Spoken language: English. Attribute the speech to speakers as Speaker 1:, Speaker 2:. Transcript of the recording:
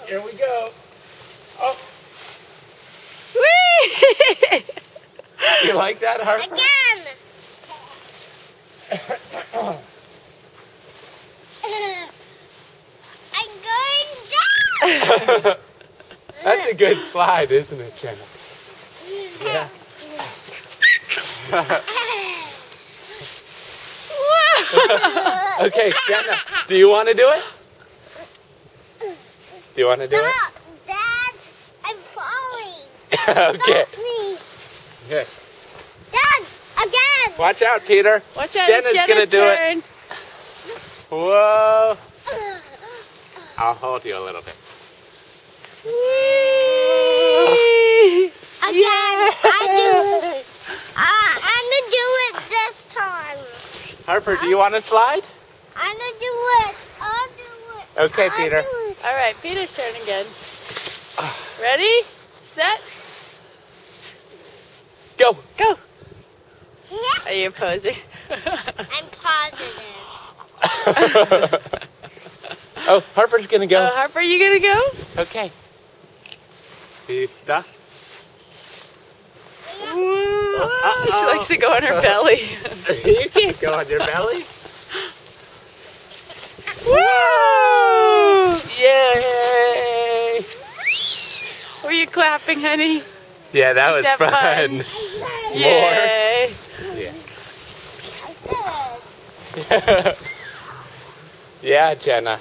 Speaker 1: Here we go. Oh.
Speaker 2: Whee!
Speaker 1: You like that, Harper?
Speaker 3: Again. I'm going down.
Speaker 1: That's a good slide, isn't it, Jenna? Yeah. Okay, Jenna, do you want to do it? Do you want to do it?
Speaker 3: Dad, I'm falling.
Speaker 1: Okay.
Speaker 3: Help me.
Speaker 1: Okay.
Speaker 3: Dad, again.
Speaker 1: Watch out, Peter.
Speaker 2: Watch out,
Speaker 1: Jenna's
Speaker 2: it's
Speaker 1: gonna
Speaker 2: Jenna's
Speaker 1: do it.
Speaker 2: turn.
Speaker 1: Whoa. I'll hold you a little bit.
Speaker 2: Whee!
Speaker 3: Again, I'm gonna do it this time.
Speaker 1: Harper, do you want to slide?
Speaker 3: I'm gonna do it. I'll do it.
Speaker 1: Okay,
Speaker 3: I'll
Speaker 1: Peter.
Speaker 3: do it.
Speaker 2: All right, Peter's turn again. Ready, set,
Speaker 1: Go.
Speaker 2: go. Are you posing?
Speaker 3: I'm positive.
Speaker 1: Oh, Harper's gonna go.
Speaker 2: Harper, you gonna go?
Speaker 1: Okay. Are you stuck?
Speaker 2: She likes to go on her belly.
Speaker 1: You can't go on your belly.
Speaker 2: Woo!
Speaker 1: Yay!
Speaker 2: Were you clapping, honey?
Speaker 1: Yeah, that was
Speaker 2: Is that
Speaker 1: fun.
Speaker 2: Yay!
Speaker 1: Yeah. Yeah, Jenna.